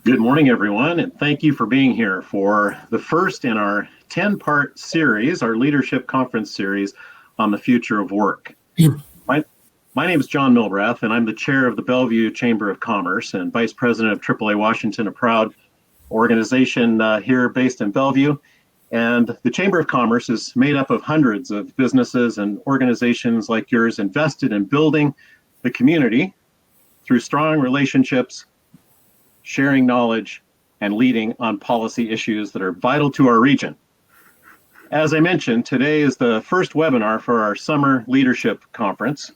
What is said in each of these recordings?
Good morning, everyone, and thank you for being here for the first in our 10-part series, our leadership conference series on the future of work. My name is John Milbrath, and I'm the chair of the Bellevue Chamber of Commerce and vice president of AAA Washington, a proud organization here based in Bellevue. And the Chamber of Commerce is made up of hundreds of businesses and organizations like yours invested in building the community through strong relationships, sharing knowledge, and leading on policy issues that are vital to our region. As I mentioned, today is the first webinar for our Summer Leadership Conference,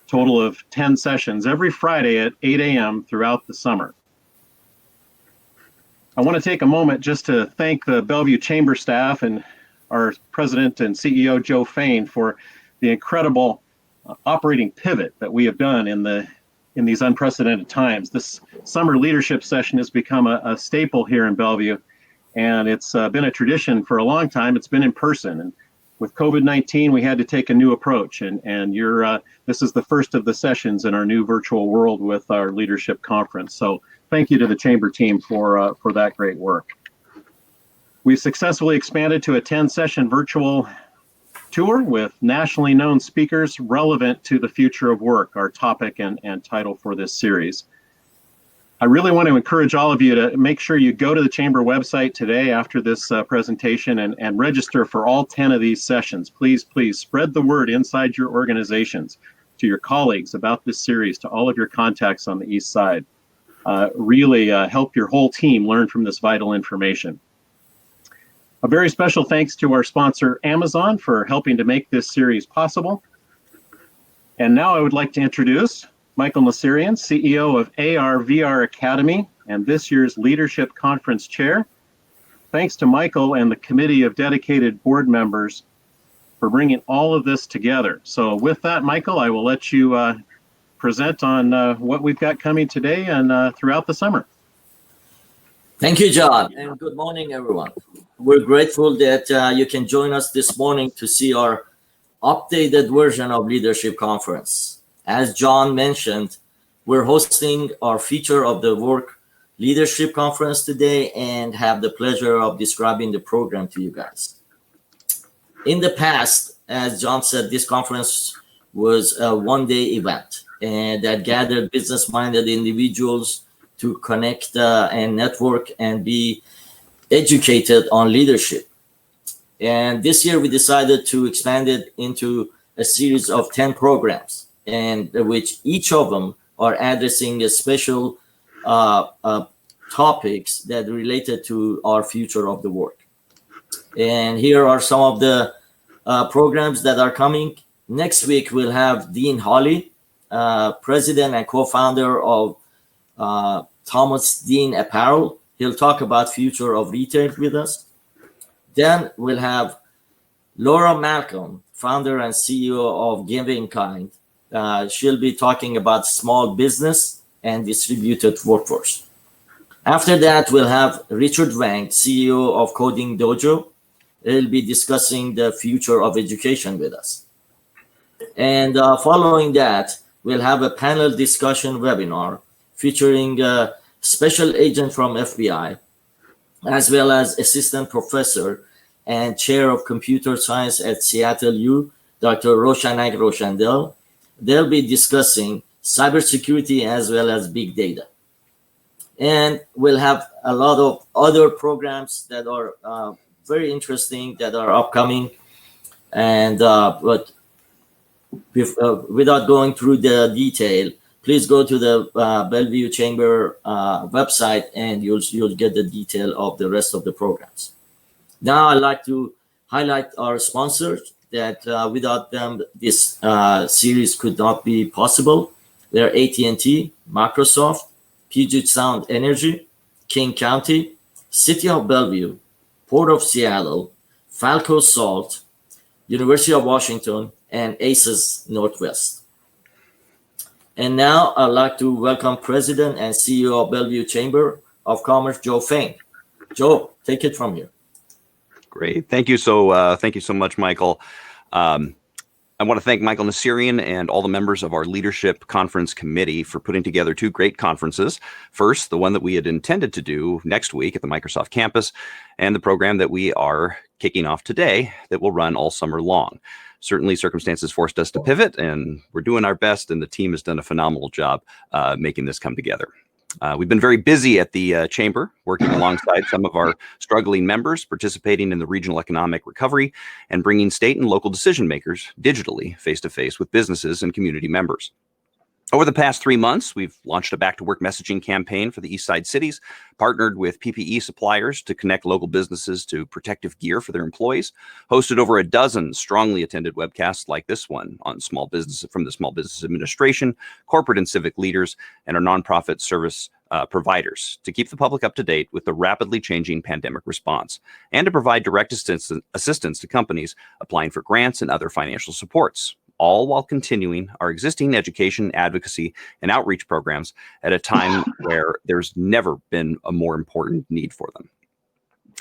total of 10 sessions every Friday at 8 a.m. throughout the summer. I want to take a moment just to thank the Bellevue Chamber staff and our president and CEO, Joe Fain, for the incredible operating pivot that we have done in these unprecedented times. This summer leadership session has become a staple here in Bellevue, and it's been a tradition for a long time. It's been in person, and with COVID-19, we had to take a new approach, and this is the first of the sessions in our new virtual world with our leadership conference. So thank you to the Chamber team for that great work. We've successfully expanded to a 10-session virtual tour with nationally known speakers relevant to the future of work, our topic and title for this series. I really want to encourage all of you to make sure you go to the Chamber website today after this presentation and register for all 10 of these sessions. Please spread the word inside your organizations, to your colleagues about this series, to all of your contacts on the East Side. Really help your whole team learn from this vital information. A very special thanks to our sponsor, Amazon, for helping to make this series possible. And now I would like to introduce Michael Nasirian, CEO of AR/VR Academy and this year's Leadership Conference Chair. Thanks to Michael and the committee of dedicated board members for bringing all of this together. So with that, Michael, I will let you present on what we've got coming today and throughout the summer. Thank you, John, and good morning, everyone. We're grateful that you can join us this morning to see our updated version of Leadership Conference. As John mentioned, we're hosting our Future of the Work Leadership Conference today and have the pleasure of describing the program to you guys. In the past, as John said, this conference was a one-day event and that gathered business-minded individuals to connect and network and be educated on leadership. And this year we decided to expand it into a series of 10 programs, and which each of them are addressing a special topics that related to our future of the work. And here are some of the programs that are coming. Next week we'll have Dean Hawley, president and co-founder of Thomas Dean Apparel. He'll talk about future of retail with us. Then we'll have Laura Malcolm, founder and CEO of Giving Kind. She'll be talking about small business and distributed workforce. After that, we'll have Richard Wang, CEO of Coding Dojo. He'll be discussing the future of education with us. And following that, we'll have a panel discussion webinar featuring a special agent from FBI, as well as assistant professor and chair of computer science at Seattle U, Dr. Roshanak Roshandel. They'll be discussing cybersecurity as well as big data. And we'll have a lot of other programs that are very interesting that are upcoming. And but without going through the detail, please go to the Bellevue Chamber website and you'll get the detail of the rest of the programs. Now I'd like to highlight our sponsors that without them, this series could not be possible. They're AT&T, Microsoft, Puget Sound Energy, King County, City of Bellevue, Port of Seattle, Falco Salt, University of Washington, and ACES Northwest. And now I'd like to welcome President and CEO of Bellevue Chamber of Commerce, Joe Fain. Joe, take it from here. Great. Thank you so much, Michael. I want to thank Michael Nassirian and all the members of our Leadership Conference Committee for putting together two great conferences. First, the one that we had intended to do next week at the Microsoft campus, and the program that we are kicking off today that will run all summer long. Certainly, circumstances forced us to pivot, and we're doing our best, and the team has done a phenomenal job making this come together. We've been very busy at the Chamber, working alongside some of our struggling members, participating in the regional economic recovery, and bringing state and local decision makers digitally face-to-face with businesses and community members. Over the past 3 months, we've launched a back-to-work messaging campaign for the East Side cities, partnered with PPE suppliers to connect local businesses to protective gear for their employees, hosted over a dozen strongly attended webcasts like this one on small business from the Small Business Administration, corporate and civic leaders, and our nonprofit service providers to keep the public up to date with the rapidly changing pandemic response and to provide direct assistance to companies applying for grants and other financial supports, all while continuing our existing education, advocacy, and outreach programs at a time where there's never been a more important need for them.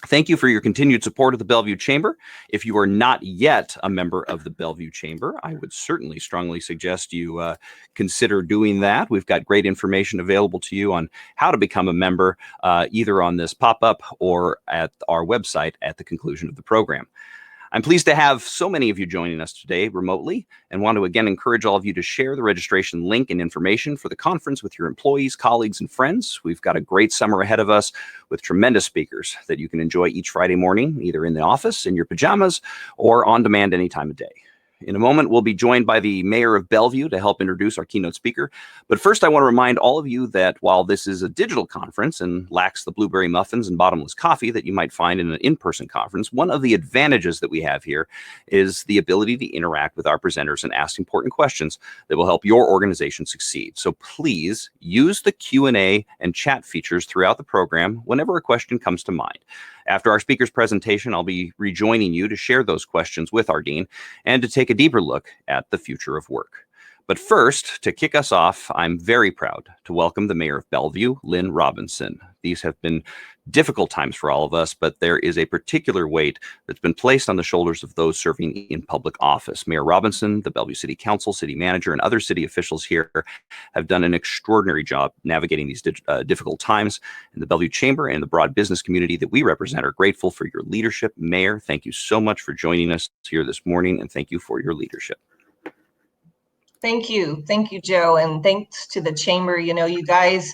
Thank you for your continued support of the Bellevue Chamber. If you are not yet a member of the Bellevue Chamber, I would certainly strongly suggest you consider doing that. We've got great information available to you on how to become a member, either on this pop-up or at our website at the conclusion of the program. I'm pleased to have so many of you joining us today remotely and want to again encourage all of you to share the registration link and information for the conference with your employees, colleagues, and friends. We've got a great summer ahead of us with tremendous speakers that you can enjoy each Friday morning, either in the office, in your pajamas, or on demand any time of day. In a moment, we'll be joined by the mayor of Bellevue to help introduce our keynote speaker. But first, I want to remind all of you that while this is a digital conference and lacks the blueberry muffins and bottomless coffee that you might find in an in-person conference, one of the advantages that we have here is the ability to interact with our presenters and ask important questions that will help your organization succeed. So please use the Q&A and chat features throughout the program whenever a question comes to mind. After our speaker's presentation, I'll be rejoining you to share those questions with our dean and to take a deeper look at the future of work. But first, to kick us off, I'm very proud to welcome the mayor of Bellevue, Lynn Robinson. These have been difficult times for all of us, but there is a particular weight that's been placed on the shoulders of those serving in public office. Mayor Robinson, the Bellevue City Council, city manager, and other city officials here have done an extraordinary job navigating these difficult times. And the Bellevue Chamber and the broad business community that we represent are grateful for your leadership. Mayor, thank you so much for joining us here this morning, and thank you for your leadership. Thank you, Joe, and thanks to the Chamber. You know, you guys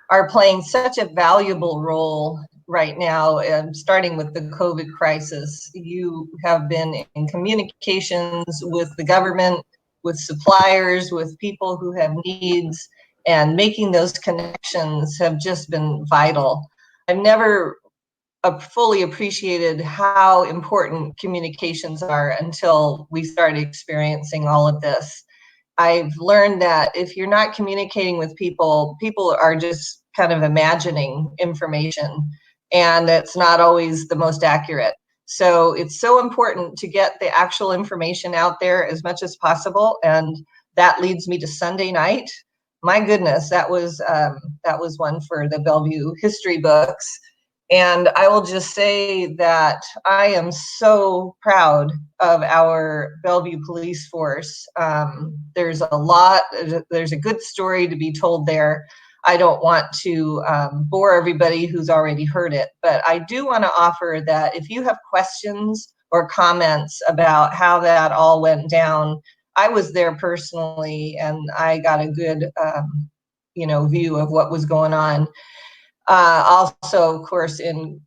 are playing such a valuable role right now, starting with the COVID crisis. You have been in communications with the government, with suppliers, with people who have needs, and making those connections have just been vital. I've never fully appreciated how important communications are until we started experiencing all of this. I've learned that if you're not communicating with people, people are just kind of imagining information, and it's not always the most accurate. So it's so important to get the actual information out there as much as possible, and that leads me to Sunday night. My goodness, that was one for the Bellevue history books. And I will just say that I am so proud of our Bellevue police force. There's a good story to be told there. I don't want to bore everybody who's already heard it, but I do want to offer that if you have questions or comments about how that all went down, I was there personally, and I got a good view of what was going on. Also, of course, in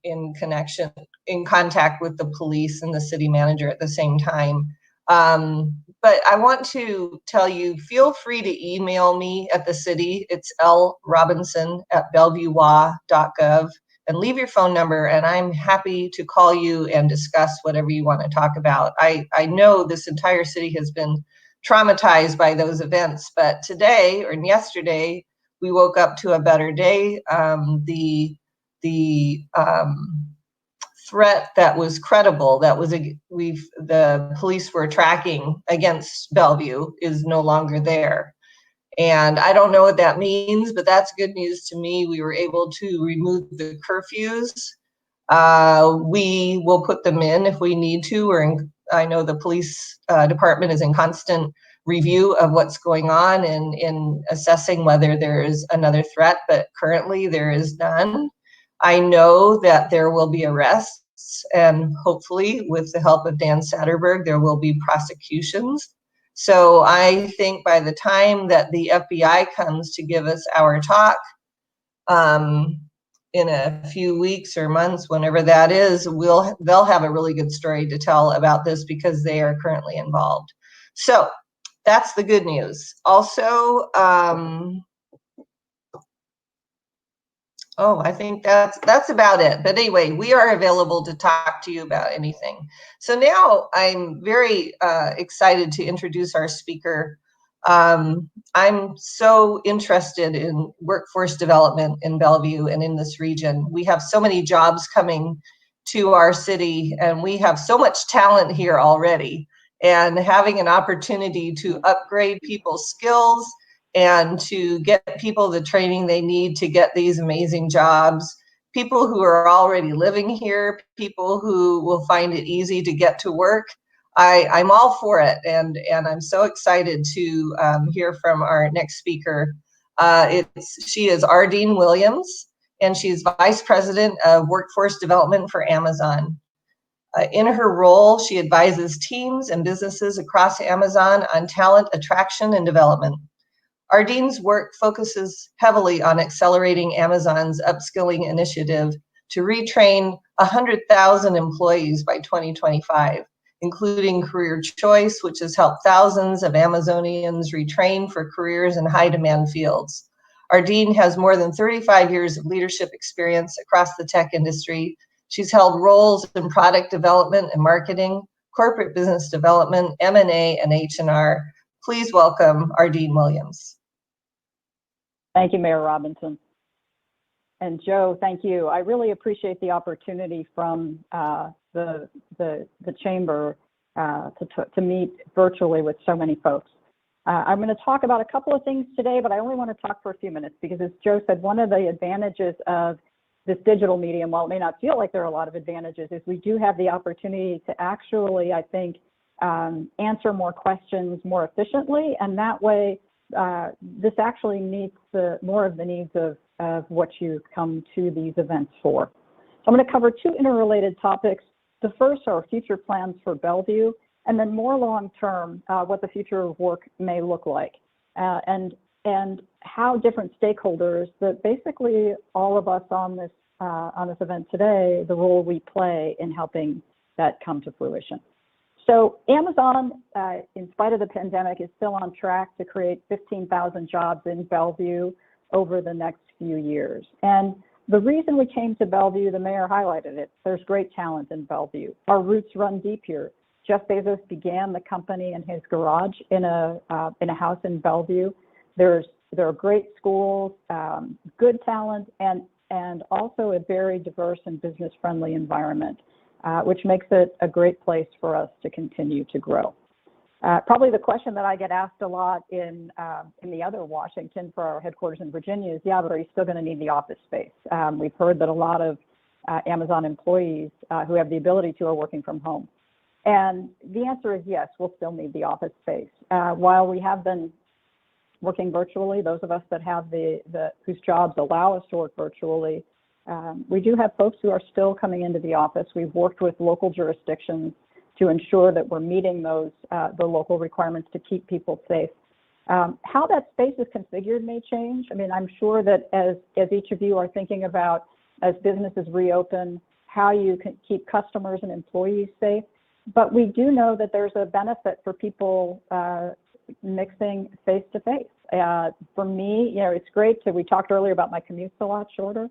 contact with the police and the city manager at the same time. But I want to tell you, feel free to email me at the city. It's lrobinson@bellevuewa.gov, and leave your phone number, and I'm happy to call you and discuss whatever you want to talk about. I know this entire city has been traumatized by those events, but today or yesterday, we woke up to a better day. The threat that was credible, the police were tracking against Bellevue, is no longer there. And I don't know what that means, but that's good news to me. We were able to remove the curfews. We will put them in if we need to, or I know the police department is in constant review of what's going on and in assessing whether there is another threat, but currently there is none. I know that there will be arrests, and hopefully with the help of Dan Satterberg, there will be prosecutions. So I think by the time that the FBI comes to give us our talk, in a few weeks or months, whenever that is, they'll have a really good story to tell about this because they are currently involved. So that's the good news. Also, I think that's about it. But anyway, we are available to talk to you about anything. So now I'm very excited to introduce our speaker. I'm so interested in workforce development in Bellevue and in this region. We have so many jobs coming to our city, and we have so much talent here already. And having an opportunity to upgrade people's skills and to get people the training they need to get these amazing jobs, people who are already living here, people who will find it easy to get to work. I'm all for it, and I'm so excited to hear from our next speaker. She is Ardeen Williams, and she's Vice President of Workforce Development for Amazon. In her role, she advises teams and businesses across Amazon on talent attraction and development. Ardeen's work focuses heavily on accelerating Amazon's upskilling initiative to retrain 100,000 employees by 2025, including Career Choice, which has helped thousands of Amazonians retrain for careers in high-demand fields. Ardeen has more than 35 years of leadership experience across the tech industry. She's held roles in product development and marketing, corporate business development, M&A, and H&R. Please welcome Ardeen Williams. Thank you, Mayor Robinson. And Joe, thank you. I really appreciate the opportunity from the chamber to meet virtually with so many folks. I'm going to talk about a couple of things today, but I only want to talk for a few minutes because, as Joe said, one of the advantages of this digital medium, while it may not feel like there are a lot of advantages, is we do have the opportunity to actually, I think, answer more questions more efficiently, and that way this actually meets more of the needs of what you come to these events for. So I'm going to cover two interrelated topics. The first are future plans for Bellevue, and then more long-term, what the future of work may look like, and how different stakeholders, that basically all of us on this event today, the role we play in helping that come to fruition. So Amazon, in spite of the pandemic, is still on track to create 15,000 jobs in Bellevue over the next few years. And the reason we came to Bellevue, the mayor highlighted it, there's great talent in Bellevue. Our roots run deep here. Jeff Bezos began the company in his garage in a house in Bellevue. There are great schools, good talent, and also a very diverse and business-friendly environment, which makes it a great place for us to continue to grow. Probably the question that I get asked a lot in the other Washington for our headquarters in Virginia is, yeah, but are you still going to need the office space? We've heard that a lot of Amazon employees who have the ability to are working from home. And the answer is yes, we'll still need the office space. While we have been working virtually, those of us that have whose jobs allow us to work virtually, we do have folks who are still coming into the office. We've worked with local jurisdictions to ensure that we're meeting those the local requirements to keep people safe. How that space is configured may change. I mean, I'm sure that as each of you are thinking about, as businesses reopen, how you can keep customers and employees safe. But we do know that there's a benefit for people mixing face to face. For me, it's great we talked earlier about my commutes a lot shorter.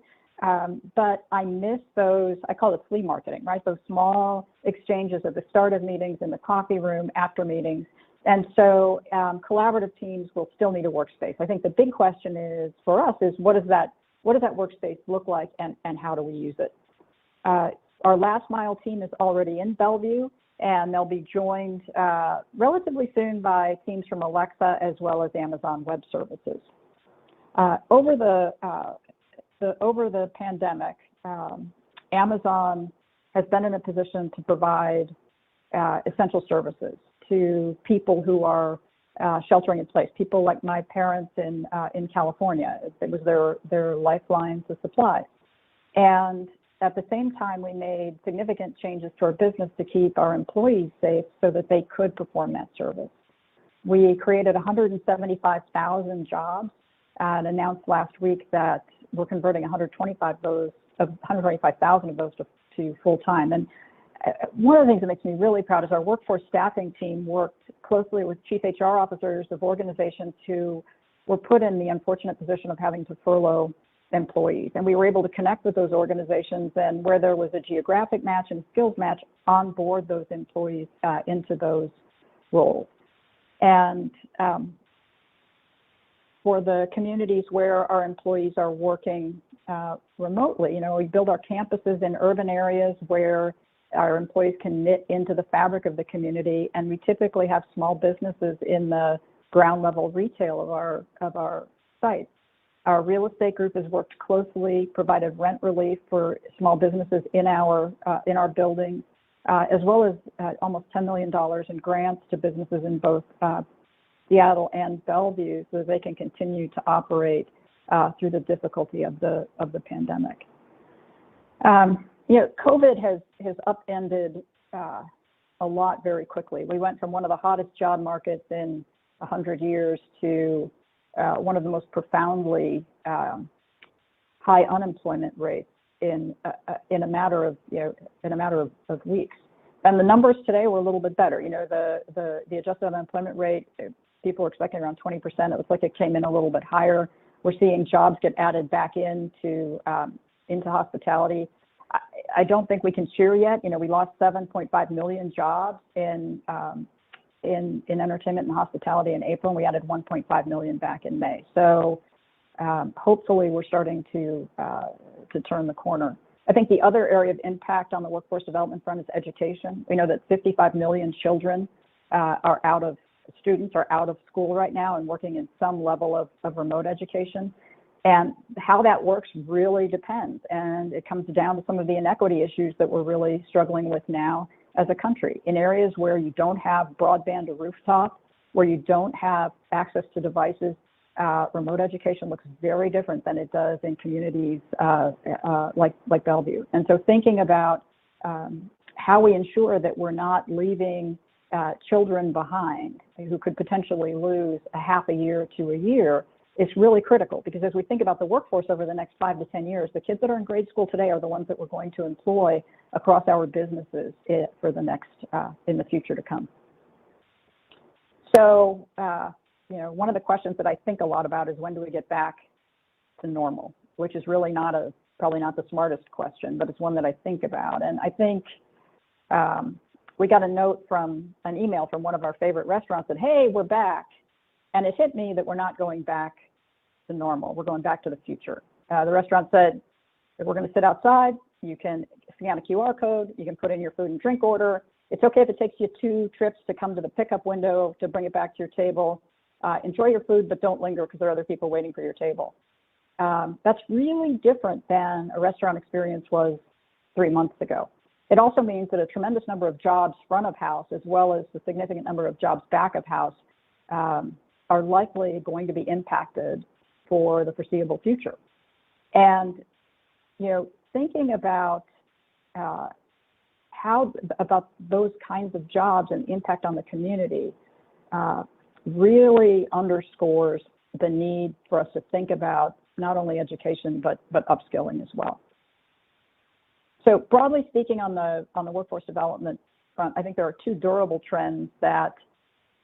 But I miss those, I call it flea marketing, right? Those small exchanges at the start of meetings, in the coffee room, after meetings. And so collaborative teams will still need a workspace. I think the big question is, for us, is what does that workspace look like, and how do we use it? Our last mile team is already in Bellevue, and they'll be joined relatively soon by teams from Alexa as well as Amazon Web Services. Over the pandemic, Amazon has been in a position to provide essential services to people who are sheltering in place, people like my parents in California. It was their lifeline to supply. And at the same time, we made significant changes to our business to keep our employees safe so that they could perform that service. We created 175,000 jobs and announced last week that we're converting 125,000 of those to full-time. And one of the things that makes me really proud is our workforce staffing team worked closely with chief HR officers of organizations who were put in the unfortunate position of having to furlough employees. And we were able to connect with those organizations, and where there was a geographic match and skills match, onboard those employees into those roles. And for the communities where our employees are working remotely, we build our campuses in urban areas where our employees can knit into the fabric of the community, and we typically have small businesses in the ground level retail of our sites. Our real estate group has worked closely, provided rent relief for small businesses in our buildings, as well as almost $10 million in grants to businesses in both Seattle and Bellevue, so that they can continue to operate through the difficulty of the pandemic. COVID has upended a lot very quickly. We went from one of the hottest job markets in 100 years to one of the most profoundly high unemployment rates in a matter of weeks. And the numbers today were a little bit better. The adjusted unemployment rate, people were expecting around 20%. It looks like it came in a little bit higher. We're seeing jobs get added back into hospitality. I don't think we can cheer yet. We lost 7.5 million jobs in entertainment and hospitality in April, and we added 1.5 million back in May. So hopefully we're starting to turn the corner. I think the other area of impact on the workforce development front is education. We know that 55 million children students are out of school right now and working in some level of remote education. And how that works really depends. And it comes down to some of the inequity issues that we're really struggling with now as a country. In areas where you don't have broadband to rooftop, where you don't have access to devices, remote education looks very different than it does in communities like Bellevue. And so thinking about how we ensure that we're not leaving children behind who could potentially lose a half a year to a year is really critical, because as we think about the workforce over the next 5 to 10 years, the kids that are in grade school today are the ones that we're going to employ across our businesses for the next, in the future to come. So, one of the questions that I think a lot about is, when do we get back to normal? Which is really probably not the smartest question, but it's one that I think about. And I think we got an email from one of our favorite restaurants that, hey, we're back. And it hit me that we're not going back to normal. We're going back to the future. The restaurant said, if we're going to sit outside, you can scan a QR code, you can put in your food and drink order. It's okay if it takes you 2 trips to come to the pickup window to bring it back to your table. Enjoy your food, but don't linger because there are other people waiting for your table. That's really different than a restaurant experience was 3 months ago. It also means that a tremendous number of jobs front of house, as well as the significant number of jobs back of house, are likely going to be impacted for the foreseeable future. And, thinking about about those kinds of jobs and impact on the community really underscores the need for us to think about not only education, but upskilling as well. So broadly speaking, on the workforce development front, I think there are 2 durable trends that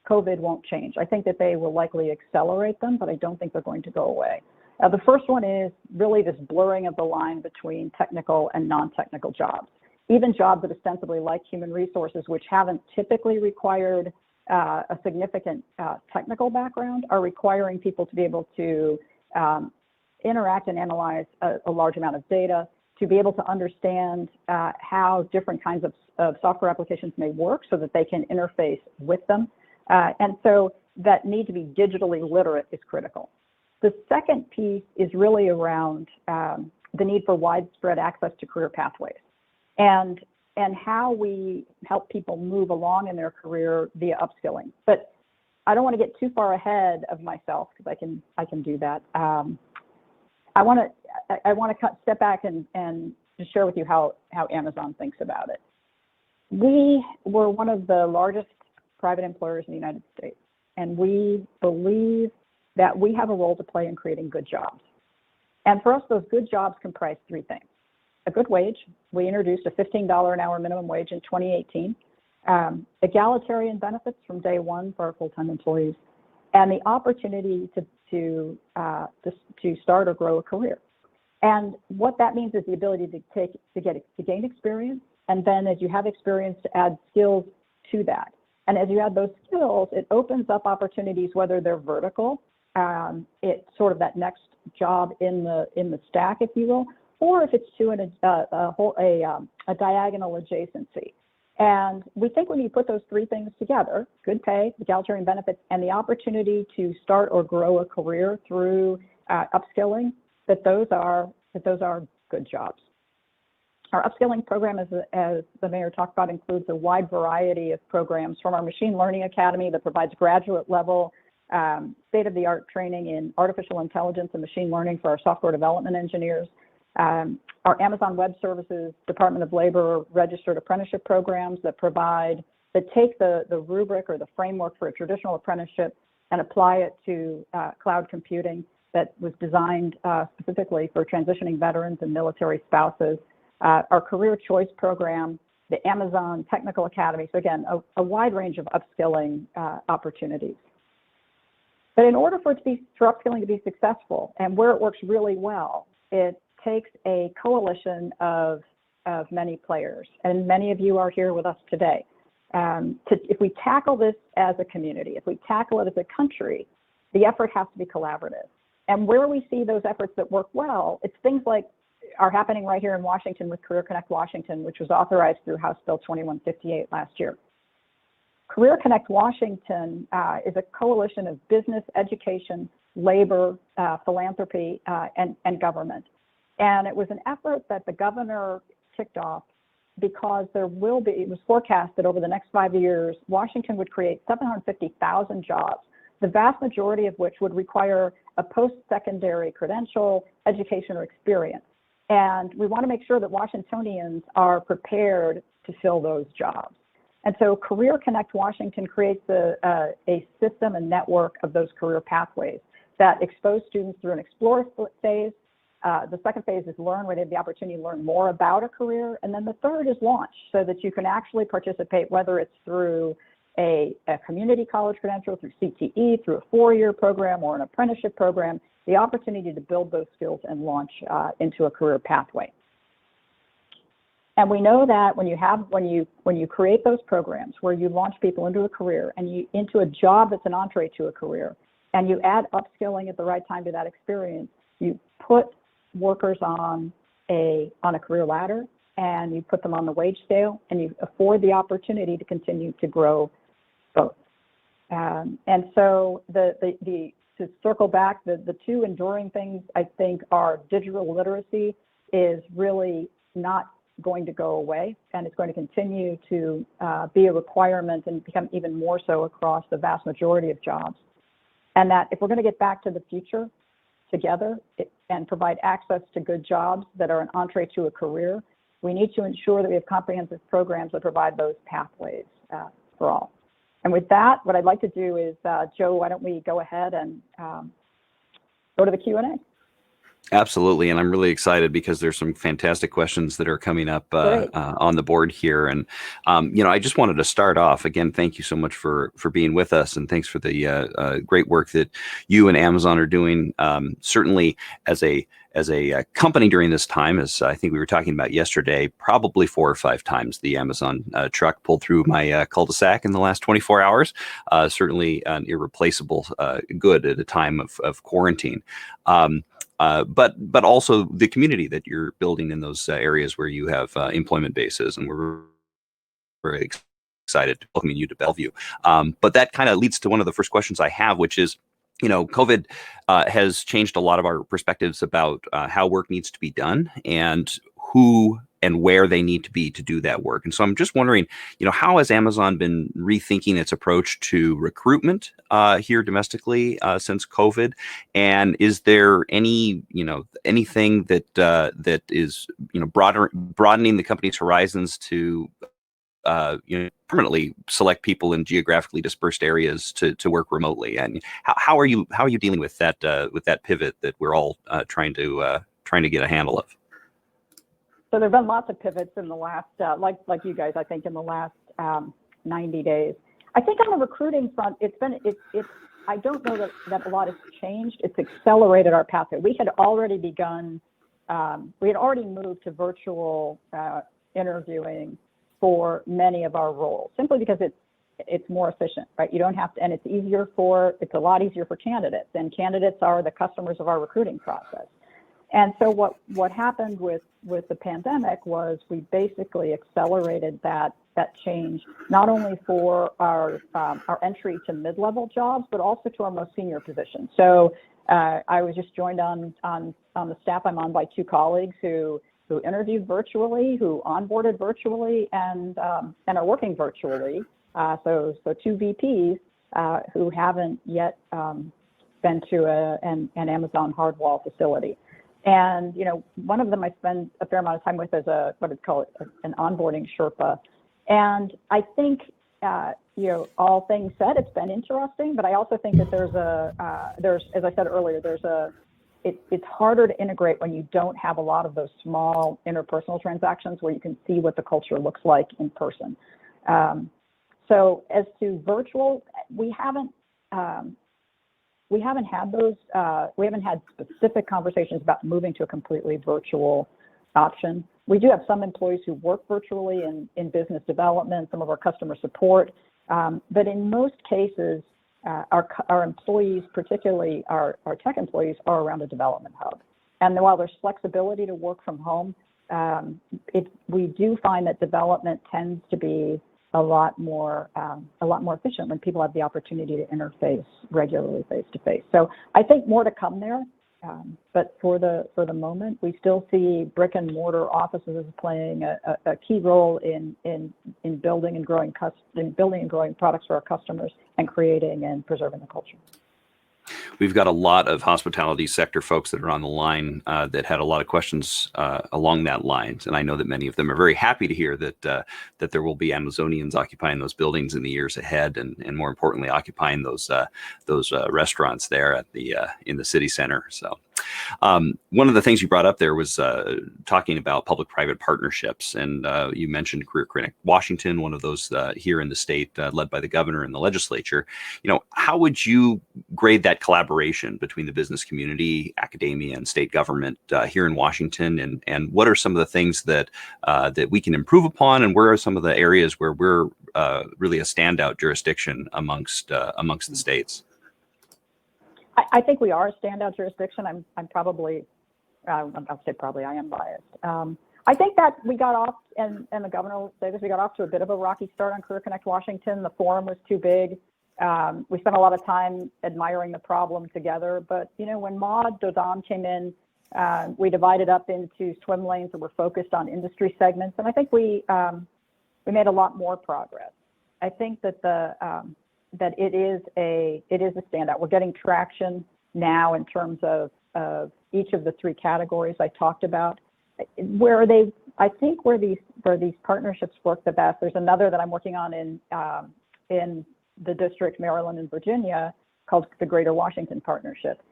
COVID won't change. I think that they will likely accelerate them, but I don't think they're going to go away. The first one is really this blurring of the line between technical and non-technical jobs. Even jobs that ostensibly, like human resources, which haven't typically required a significant technical background, are requiring people to be able to interact and analyze a large amount of data, to be able to understand how different kinds of software applications may work so that they can interface with them. And so that need to be digitally literate is critical. The second piece is really around the need for widespread access to career pathways. And and how we help people move along in their career via upskilling. But I don't want to get too far ahead of myself because I can do that. I want to step back and just share with you how Amazon thinks about it. We were one of the largest private employers in the United States, and we believe that we have a role to play in creating good jobs. And for us, those good jobs comprise three things. A good wage. We introduced a $15 an hour minimum wage in 2018. Egalitarian benefits from day one for our full-time employees, and the opportunity to start or grow a career. And what that means is the ability to gain experience, and then as you have experience, to add skills to that. And as you add those skills, it opens up opportunities, whether they're vertical, it's sort of that next job in the stack, if you will, or if it's to a diagonal adjacency. And we think when you put those three things together, good pay, egalitarian benefits, and the opportunity to start or grow a career through upskilling, that those are good jobs. Our upskilling program, as the mayor talked about, includes a wide variety of programs, from our Machine Learning Academy that provides graduate level state-of-the-art training in artificial intelligence and machine learning for our software development engineers. Our Amazon Web Services Department of Labor registered apprenticeship programs that take the rubric or the framework for a traditional apprenticeship and apply it to cloud computing that was designed specifically for transitioning veterans and military spouses. Our Career Choice program, the Amazon Technical Academy. So again, a wide range of upskilling opportunities. But in order for upskilling to be successful, and where it works really well, it takes a coalition of many players, and many of you are here with us today. If we tackle this as a community, if we tackle it as a country, the effort has to be collaborative. And where we see those efforts that work well, it's things like are happening right here in Washington with Career Connect Washington, which was authorized through House Bill 2158 last year. Career Connect Washington is a coalition of business, education, labor, philanthropy, and government. And it was an effort that the governor kicked off because it was forecast that over the next 5 years, Washington would create 750,000 jobs, the vast majority of which would require a post-secondary credential, education, or experience. And we want to make sure that Washingtonians are prepared to fill those jobs. And so Career Connect Washington creates a system and network of those career pathways that expose students through an explore phase. The second phase is learn, where they have the opportunity to learn more about a career. And then the third is launch, so that you can actually participate, whether it's through a community college credential, through CTE, through a 4-year program or an apprenticeship program, the opportunity to build those skills and launch into a career pathway. And we know that when you create those programs where you launch people into a career and into a job that's an entree to a career, and you add upskilling at the right time to that experience, you put workers on a career ladder, and you put them on the wage scale, and you afford the opportunity to continue to grow both. And so to circle back, the two enduring things I think are digital literacy is really not going to go away, and it's going to continue to be a requirement and become even more so across the vast majority of jobs. And that if we're going to get back to the future together and provide access to good jobs that are an entree to a career, we need to ensure that we have comprehensive programs that provide those pathways for all. And with that, what I'd like to do is, Joe, why don't we go ahead and go to the Q&A? Absolutely, and I'm really excited because there's some fantastic questions that are coming up on the board here. And I just wanted to start off again. Thank you so much for being with us, and thanks for the great work that you and Amazon are doing. Certainly, as a company during this time, as I think we were talking about yesterday, probably 4 or 5 times the Amazon truck pulled through my cul-de-sac in the last 24 hours. Certainly an irreplaceable good at a time of quarantine. But also the community that you're building in those areas where you have employment bases, and we're very excited to welcome you to Bellevue. But that kind of leads to one of the first questions I have, which is, COVID has changed a lot of our perspectives about how work needs to be done and who and where they need to be to do that work. And so I'm just wondering, how has Amazon been rethinking its approach to recruitment here domestically since COVID? And is there any, anything that that is, broadening the company's horizons to permanently select people in geographically dispersed areas to work remotely? And how are you dealing with that pivot that we're all trying to get a handle of? So there've been lots of pivots in the last, like you guys, I think in the last 90 days. I think on the recruiting front, I don't know that a lot has changed. It's accelerated our path. We had already begun, we had already moved to virtual interviewing for many of our roles, simply because it's more efficient, right? You don't have to, and it's a lot easier for candidates, and candidates are the customers of our recruiting process. And so what happened with the pandemic was we basically accelerated that change, not only for our entry to mid-level jobs, but also to our most senior positions. So I was just joined on the staff I'm on by 2 colleagues who interviewed virtually, who onboarded virtually, and are working virtually. So 2 VPs who haven't yet been to an Amazon hardwall facility. And, one of them I spend a fair amount of time with as what is called an onboarding Sherpa. And I think, all things said, it's been interesting, but I also think that there's, as I said earlier, it's harder to integrate when you don't have a lot of those small interpersonal transactions where you can see what the culture looks like in person. So as to virtual, we haven't had those, we haven't had specific conversations about moving to a completely virtual option. We do have some employees who work virtually in business development, some of our customer support, but in most cases, our employees, particularly our tech employees, are around a development hub. And while there's flexibility to work from home, we do find that development tends to be a lot more efficient when people have the opportunity to interface regularly face to face. So I think more to come there, but for the moment, we still see brick and mortar offices playing a key role in building and growing products for our customers and creating and preserving the culture. We've got a lot of hospitality sector folks that are on the line that had a lot of questions along that lines, and I know that many of them are very happy to hear that there will be Amazonians occupying those buildings in the years ahead, and more importantly, occupying those restaurants there at in the city center. So. One of the things you brought up there was talking about public-private partnerships, and you mentioned Career Connect Washington, one of those here in the state, led by the governor and the legislature. How would you grade that collaboration between the business community, academia, and state government here in Washington? And what are some of the things that we can improve upon, and where are some of the areas where we're really a standout jurisdiction amongst the states? I think we are a standout jurisdiction. I'm probably, I'll say probably, I am biased. I think that we got off, and the governor will say this, we got off to a bit of a rocky start on Career Connect Washington. The forum was too big. We spent a lot of time admiring the problem together. But, when Maud Dodon came in, we divided up into swim lanes that were focused on industry segments. And I think we made a lot more progress. I think that that it is a standout. We're getting traction now in terms of each of the 3 categories I talked about. Where these partnerships work the best. There's another that I'm working on in the district, Maryland and Virginia, called the Greater Washington Partnership.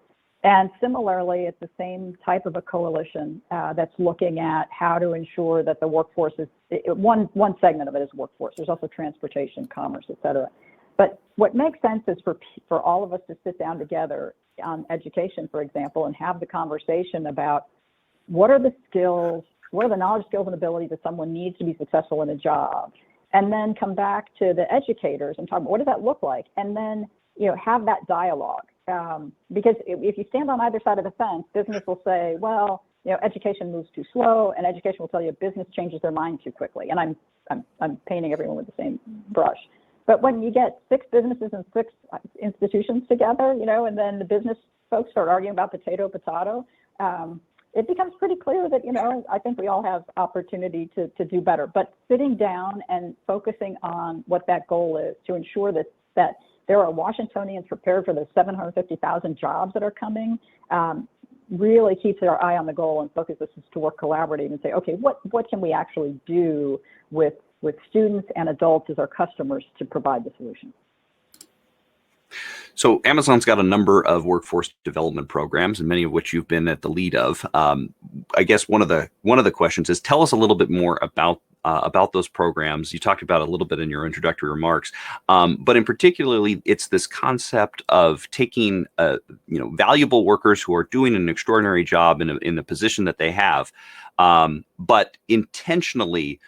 And similarly, it's the same type of a coalition that's looking at how to ensure that the workforce is, one segment of it is workforce. There's also transportation, commerce, et cetera. But what makes sense is for all of us to sit down together on education, for example, and have the conversation about what are the skills, what are the knowledge, skills, and abilities that someone needs to be successful in a job, and then come back to the educators and talk about what does that look like, and then have that dialogue. Because if you stand on either side of the fence, business will say, well, education moves too slow, and education will tell you business changes their mind too quickly. And I'm painting everyone with the same brush. But when you get 6 businesses and 6 institutions together, and then the business folks start arguing about potato, it becomes pretty clear that, I think we all have opportunity to do better. But sitting down and focusing on what that goal is to ensure that there are Washingtonians prepared for the 750,000 jobs that are coming, really keeps our eye on the goal and focuses us to work collaboratively and say, okay, what can we actually do with students and adults as our customers to provide the solution? So Amazon's got a number of workforce development programs, and many of which you've been at the lead of. I guess one of the questions is, tell us a little bit more about those programs. You talked about a little bit in your introductory remarks, but in particularly, it's this concept of taking valuable workers who are doing an extraordinary job in the position that they have, but intentionally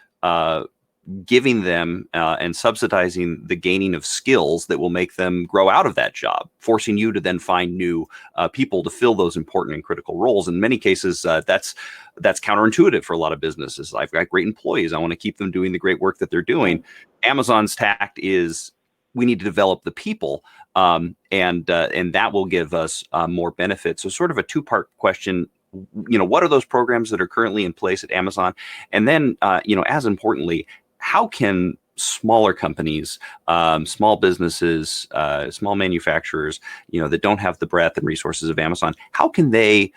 giving them and subsidizing the gaining of skills that will make them grow out of that job, forcing you to then find new people to fill those important and critical roles. In many cases, that's counterintuitive for a lot of businesses. I've got great employees. I want to keep them doing the great work that they're doing. Amazon's tact is, we need to develop the people, and that will give us more benefits. So sort of a two-part question. What are those programs that are currently in place at Amazon? And then, as importantly, how can smaller companies, small businesses, small manufacturers, that don't have the breadth and resources of Amazon, how can they,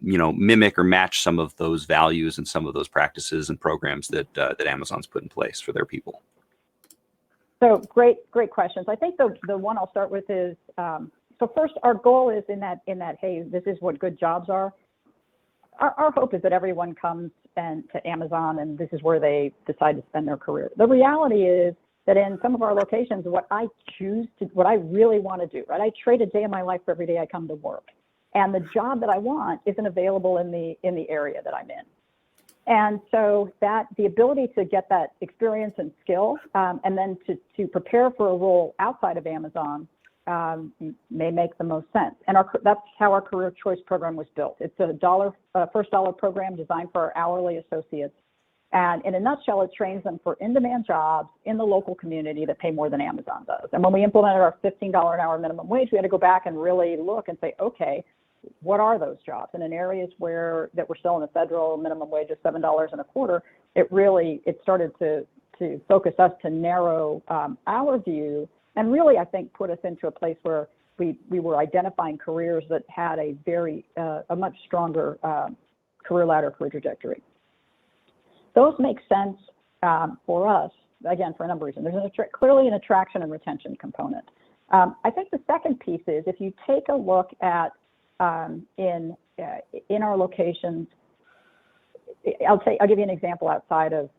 mimic or match some of those values and some of those practices and programs that Amazon's put in place for their people? So great questions. I think the one I'll start with is, so first, our goal is in that, hey, this is what good jobs are. Our hope is that everyone comes to Amazon and this is where they decide to spend their career. The reality is that in some of our locations, what I really want to do, right? I trade a day of my life for every day I come to work. And the job that I want isn't available in the area that I'm in. And so the ability to get that experience and skill, and then to prepare for a role outside of Amazon may make the most sense. And that's how our career choice program was built. It's a first dollar program designed for our hourly associates. And in a nutshell, it trains them for in-demand jobs in the local community that pay more than Amazon does. And when we implemented our $15 an hour minimum wage, we had to go back and really look and say, okay, what are those jobs? And in areas that we're still in the federal minimum wage of $7.25, it started to focus us to narrow our view, and really, I think, put us into a place where we were identifying careers that had a much stronger career ladder, career trajectory. Those make sense for us, again, for a number of reasons. There's clearly an attraction and retention component. I think the second piece is, if you take a look at in our locations, I'll give you an example outside of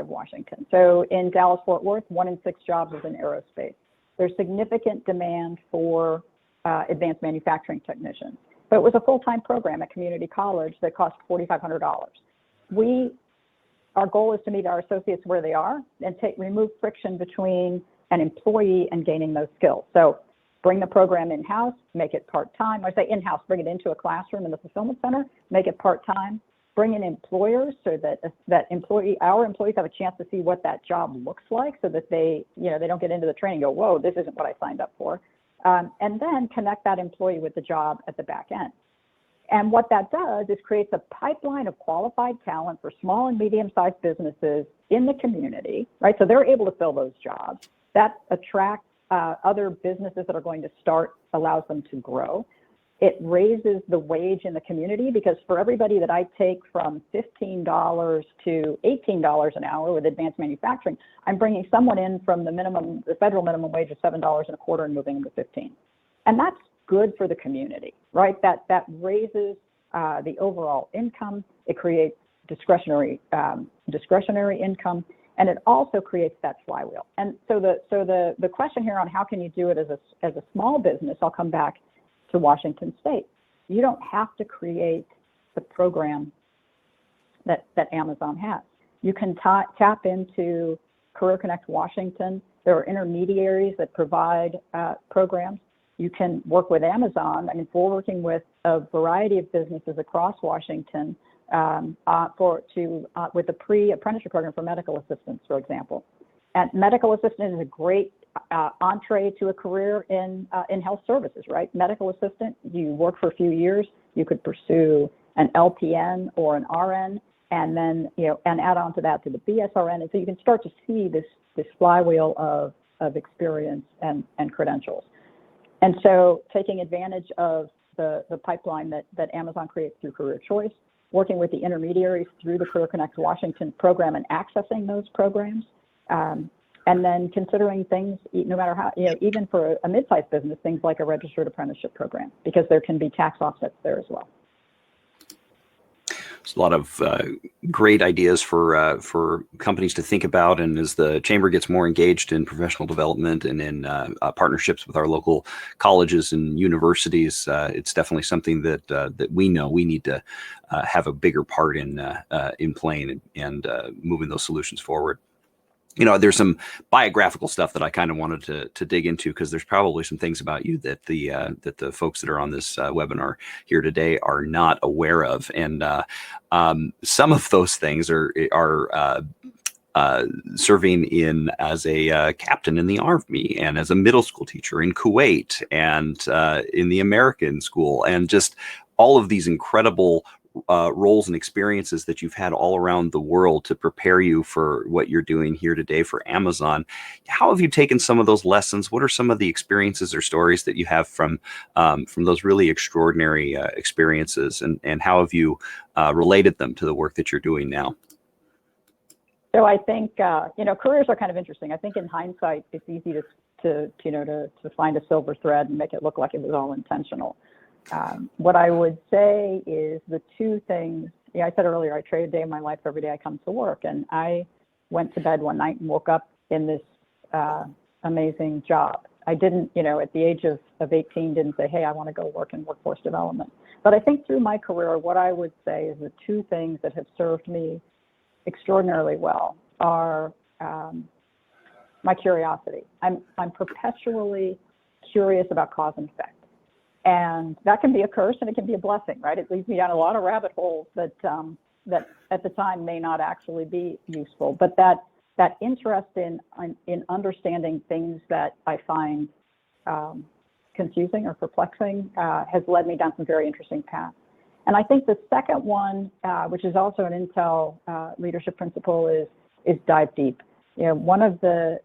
Washington. So in Dallas-Fort Worth, 1 in 6 jobs is in aerospace. There's significant demand for advanced manufacturing technicians, but it was a full-time program at community college that cost $4,500. Our goal is to meet our associates where they are and remove friction between an employee and gaining those skills. So bring the program in-house, make it part-time. I say in-house, bring it into a classroom in the fulfillment center, make it part-time. Bring in employers so that our employees have a chance to see what that job looks like, so that they don't get into the training and go, whoa, this isn't what I signed up for. And then connect that employee with the job at the back end. And what that does is creates a pipeline of qualified talent for small and medium-sized businesses in the community, right? So they're able to fill those jobs. That attracts other businesses that are going to start, allows them to grow. It raises the wage in the community, because for everybody that I take from $15 to $18 an hour with advanced manufacturing, I'm bringing someone in from the federal minimum wage of $7.25 and moving them to $15. And that's good for the community, right? That raises the overall income. It creates discretionary income, and it also creates that flywheel. And so the question here on how can you do it as a small business, I'll come back to Washington State. You don't have to create the program that Amazon has. You can tap into Career Connect Washington. There are intermediaries that provide programs. You can work with Amazon. I mean, we're working with a variety of businesses across Washington with the pre-apprenticeship program for medical assistants, for example. And medical assistant is a great entree to a career in health services, right? Medical assistant, you work for a few years, You could pursue an LPN or an RN, and then, and add on to that to the BSRN. And so you can start to see this flywheel of experience and credentials. And so taking advantage of the pipeline that Amazon creates through Career Choice, working with the intermediaries through the Career Connect Washington program and accessing those programs, and then considering things, no matter how, even for a mid-sized business, things like a registered apprenticeship program, because there can be tax offsets there as well. There's a lot of great ideas for companies to think about, and as the chamber gets more engaged in professional development and in partnerships with our local colleges and universities, it's definitely something that we know we need to have a bigger part in playing and moving those solutions forward. There's some biographical stuff that I kind of wanted to dig into, because there's probably some things about you that the folks that are on this webinar here today are not aware of, and some of those things are serving as a captain in the Army, and as a middle school teacher in Kuwait, and in the American school, and just all of these incredible roles and experiences that you've had all around the world to prepare you for what you're doing here today for Amazon. How have you taken some of those lessons? What are some of the experiences or stories that you have from those really extraordinary experiences, and how have you related them to the work that you're doing now? So I think careers are kind of interesting. I think in hindsight, it's easy to find a silver thread and make it look like it was all intentional. What I would say is the two things, I said earlier, I trade a day of my life every day I come to work. And I went to bed one night and woke up in this amazing job. I didn't, at the age of 18, didn't say, hey, I want to go work in workforce development. But I think through my career, what I would say is the two things that have served me extraordinarily well are my curiosity. I'm perpetually curious about cause and effect. And that can be a curse and it can be a blessing, right? It leads me down a lot of rabbit holes that at the time may not actually be useful. But that interest in understanding things that I find confusing or perplexing has led me down some very interesting paths. And I think the second one, which is also an Intel leadership principle, is dive deep. One of the,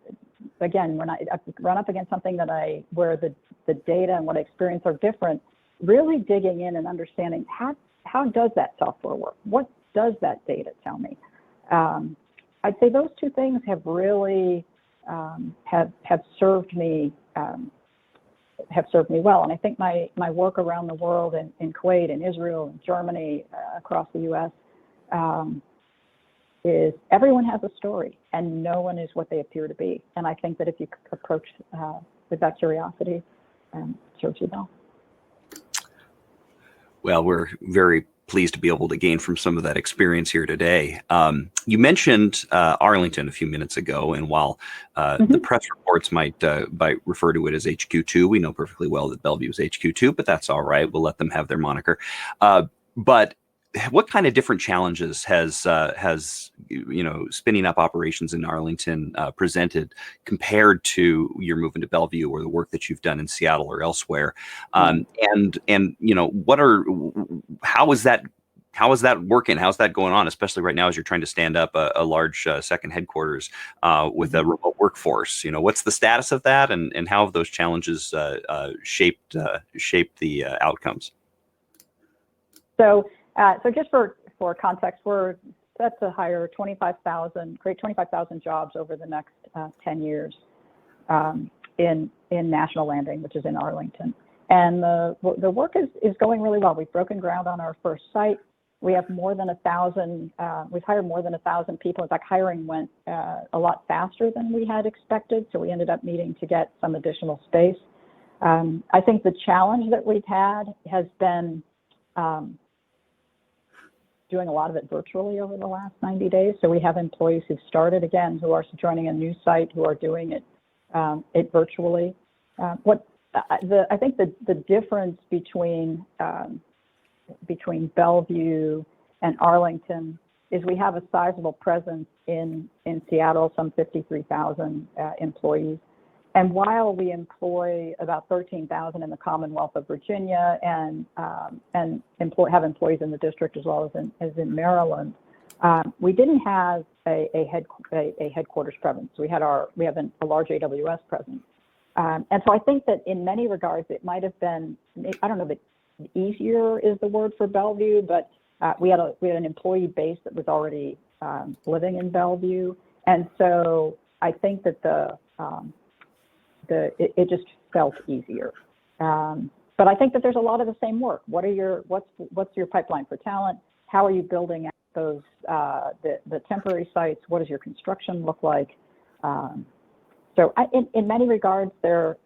again, when I run up against something where the data and what I experience are different, really digging in and understanding how does that software work? What does that data tell me? I'd say those two things have really have served me well. And I think my work around the world in Kuwait and Israel and Germany, across the U.S., is everyone has a story and no one is what they appear to be. And I think that if you approach with that curiosity, serves you well. Well, we're very pleased to be able to gain from some of that experience here today. You mentioned Arlington a few minutes ago, and while the press reports might refer to it as HQ2, we know perfectly well that Bellevue is HQ2, but that's all right. We'll let them have their moniker. But what kind of different challenges has spinning up operations in Arlington presented compared to your move into Bellevue or the work that you've done in Seattle or elsewhere? And how is that working? How's that going on, especially right now as you're trying to stand up a large second headquarters with a remote workforce? What's the status of that, and how have those challenges shaped the outcomes? So just for context, we're set to hire 25,000 jobs over the next 10 years in National Landing, which is in Arlington. And the work is going really well. We've broken ground on our first site. We have more than 1,000, we've hired more than 1,000 people. In fact, hiring went a lot faster than we had expected. So we ended up needing to get some additional space. I think the challenge that we've had has been doing a lot of it virtually over the last 90 days. So we have employees who've started again, who are joining a new site, who are doing it virtually. I think the difference between Bellevue and Arlington is we have a sizable presence in Seattle, some 53,000 employees. And while we employ about 13,000 in the Commonwealth of Virginia and have employees in the district as well as in Maryland, we didn't have a headquarters presence. We have a large AWS presence. And so I think that in many regards, it might have been, I don't know that easier is the word for Bellevue, but we had an employee base that was already living in Bellevue. And so I think that it just felt easier. But I think that there's a lot of the same work. What's your pipeline for talent? How are you building out those the temporary sites? What does your construction look like? So in many regards, they're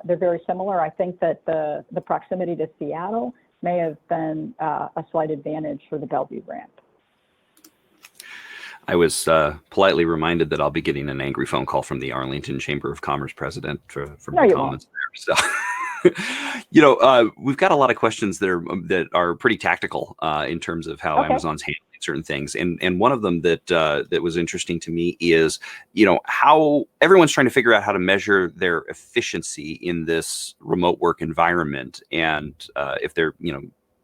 very similar. I think that the proximity to Seattle may have been a slight advantage for the Bellevue brand. I was politely reminded that I'll be getting an angry phone call from the Arlington Chamber of Commerce president for my comments there. So, we've got a lot of questions that are pretty tactical in terms of how Amazon's handling certain things. And one of them that was interesting to me is, how everyone's trying to figure out how to measure their efficiency in this remote work environment. And if they're,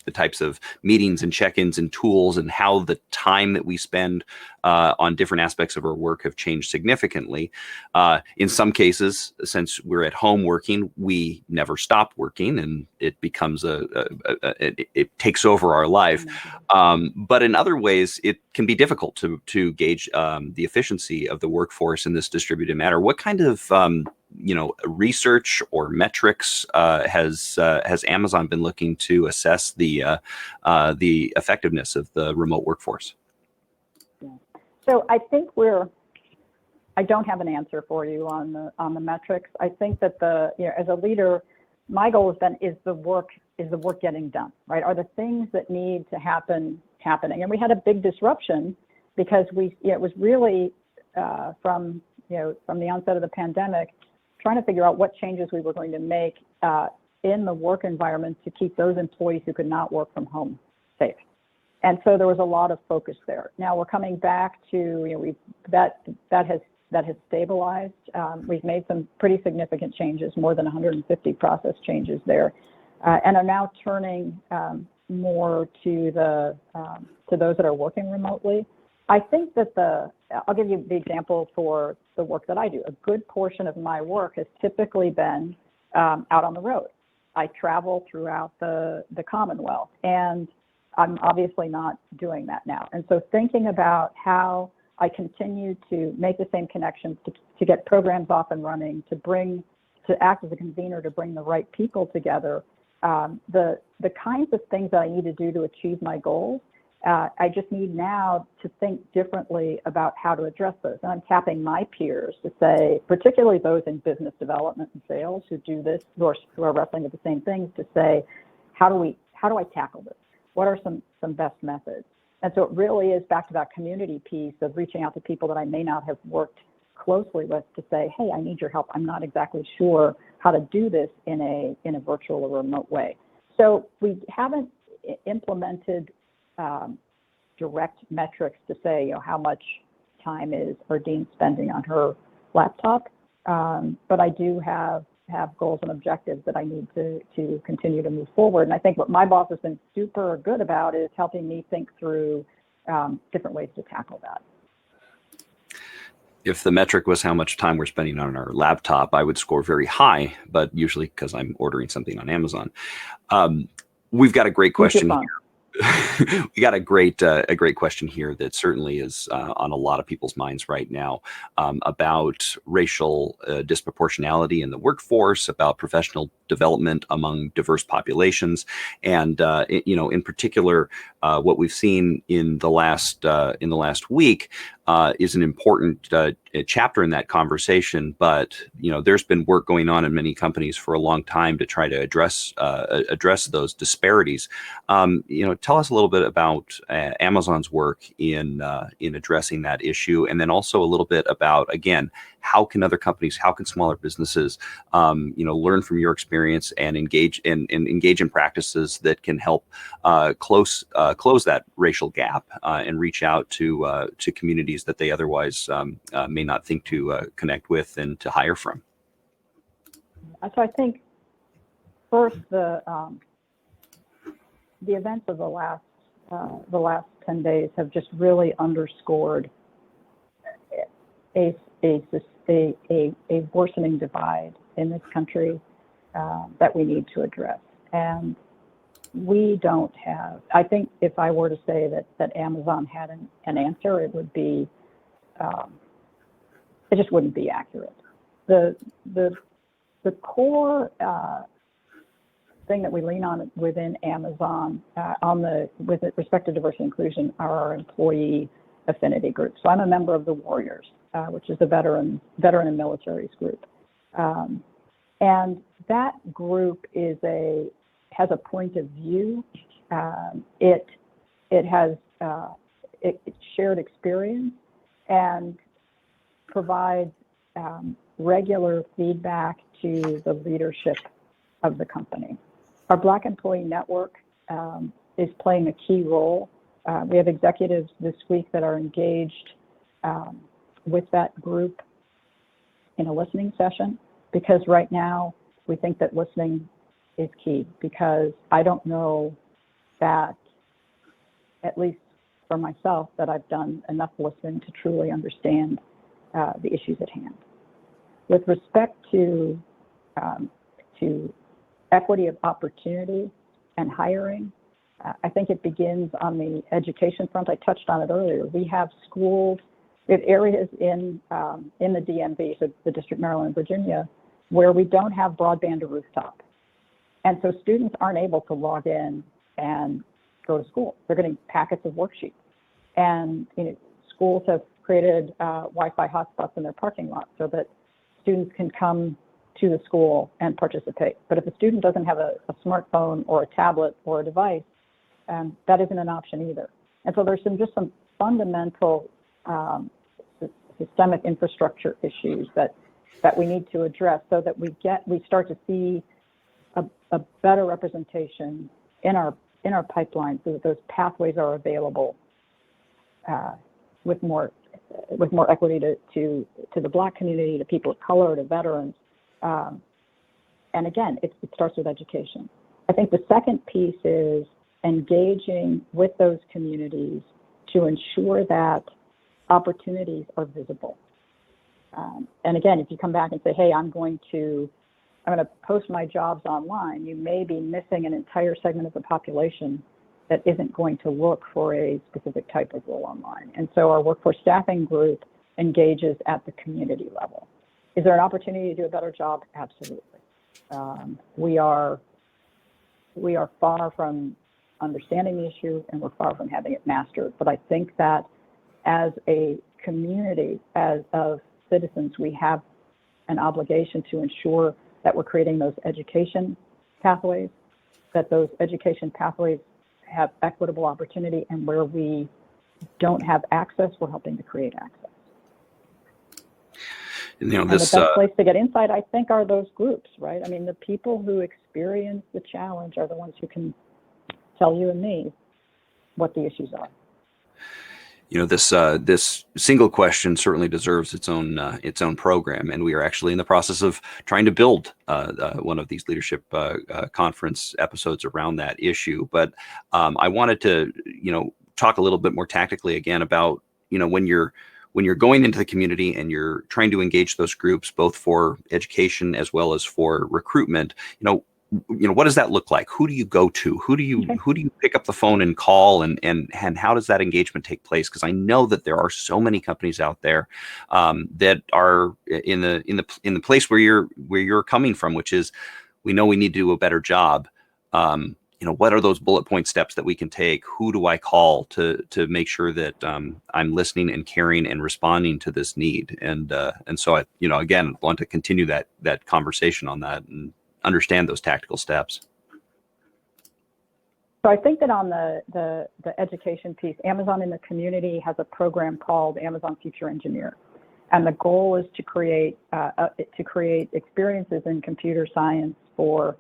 the types of meetings and check-ins and tools and how the time that we spend on different aspects of our work have changed significantly. In some cases, since we're at home working, we never stop working and it becomes it takes over our life. But in other ways, it can be difficult to gauge the efficiency of the workforce in this distributed manner. What kind of research or metrics has Amazon been looking to assess the effectiveness of the remote workforce? So I think I don't have an answer for you on the metrics. I think that as a leader, my goal is the work getting done, right? Are the things that need to happen happening? And we had a big disruption because it was really from the onset of the pandemic, trying to figure out what changes we were going to make in the work environment to keep those employees who could not work from home safe. And so there was a lot of focus there. Now we're coming back to that has stabilized. We've made some pretty significant changes, more than 150 process changes there, and are now turning more to those that are working remotely. I think that I'll give you the example for the work that I do. A good portion of my work has typically been out on the road. I travel throughout the Commonwealth, and I'm obviously not doing that now. And so thinking about how I continue to make the same connections to get programs off and running, to act as a convener, to bring the right people together, the kinds of things that I need to do to achieve my goals, I just need now to think differently about how to address those. And I'm tapping my peers to say, particularly those in business development and sales who do this, who are wrestling with the same things, to say, how do I tackle this? What are some best methods? And so it really is back to that community piece of reaching out to people that I may not have worked closely with to say, hey, I need your help. I'm not exactly sure how to do this in a virtual or remote way. So we haven't implemented direct metrics to say, how much time is Ardeen spending on her laptop. But I do have goals and objectives that I need to continue to move forward. And I think what my boss has been super good about is helping me think through different ways to tackle that. If the metric was how much time we're spending on our laptop, I would score very high, but usually because I'm ordering something on Amazon. We've got a great question here. We got a great question here that certainly is on a lot of people's minds right now, about racial disproportionality in the workforce, about professional development among diverse populations, and in particular, what we've seen in the last week is an important chapter in that conversation. But there's been work going on in many companies for a long time to try to address those disparities. Tell us a little bit about Amazon's work in addressing that issue, and then also a little bit about, again, how can other companies, how can smaller businesses, learn from your experience and engage in practices that can help close that racial gap and reach out to communities that they otherwise may not think to connect with and to hire from. So I think first the events of the last 10 days have just really underscored a worsening divide in this country that we need to address. And we don't have, I think if I were to say that Amazon had an answer, it would be, it just wouldn't be accurate. The core thing that we lean on within Amazon with respect to diversity and inclusion are our employee affinity groups. So I'm a member of the Warriors, which is the veteran and militaries group. And that group has a point of view. It has shared experience and provides regular feedback to the leadership of the company. Our Black Employee Network is playing a key role. We have executives this week that are engaged with that group in a listening session, because right now we think that listening is key, because I don't know that, at least for myself, that I've done enough listening to truly understand the issues at hand. With respect to equity of opportunity and hiring, I think it begins on the education front. I touched on it earlier. We have schools, we have areas in the DMV, so the District, Maryland, and Virginia, where we don't have broadband to rooftop. And so students aren't able to log in and go to school. They're getting packets of worksheets. And schools have created Wi-Fi hotspots in their parking lot so that students can come to the school and participate. But if a student doesn't have a smartphone or a tablet or a device, that isn't an option either. And so there's just some fundamental systemic infrastructure issues that we need to address, so that we start to see a better representation in our pipeline, so that those pathways are available with more equity to the Black community, to people of color, to veterans. And again, it starts with education. I think the second piece is engaging with those communities to ensure that opportunities are visible. And again, if you come back and say, hey, I'm going to post my jobs online, you may be missing an entire segment of the population that isn't going to look for a specific type of role online. And so our workforce staffing group engages at the community level. Is there an opportunity to do a better job? Absolutely. We are far from understanding the issue, and we're far from having it mastered. But I think that as a community, as of citizens, we have an obligation to ensure that we're creating those education pathways, that those education pathways have equitable opportunity, and where we don't have access, we're helping to create access. And the best place to get insight, I think, are those groups, right? I mean, the people who experience the challenge are the ones who can tell you and me what the issues are. This single question certainly deserves its own program, and we are actually in the process of trying to build one of these leadership conference episodes around that issue. But I wanted to talk a little bit more tactically again about when you're going into the community and you're trying to engage those groups, both for education as well as for recruitment. What does that look like? Who do you go to? Who do you pick up the phone and call, and how does that engagement take place? Because I know that there are so many companies out there that are in the place where you're coming from, which is, we know we need to do a better job. What are those bullet point steps that we can take? Who do I call to make sure that I'm listening and caring and responding to this need? And so I again want to continue that conversation on that and understand those tactical steps. So I think that on the education piece, Amazon in the community has a program called Amazon Future Engineer, and the goal is to create experiences in computer science for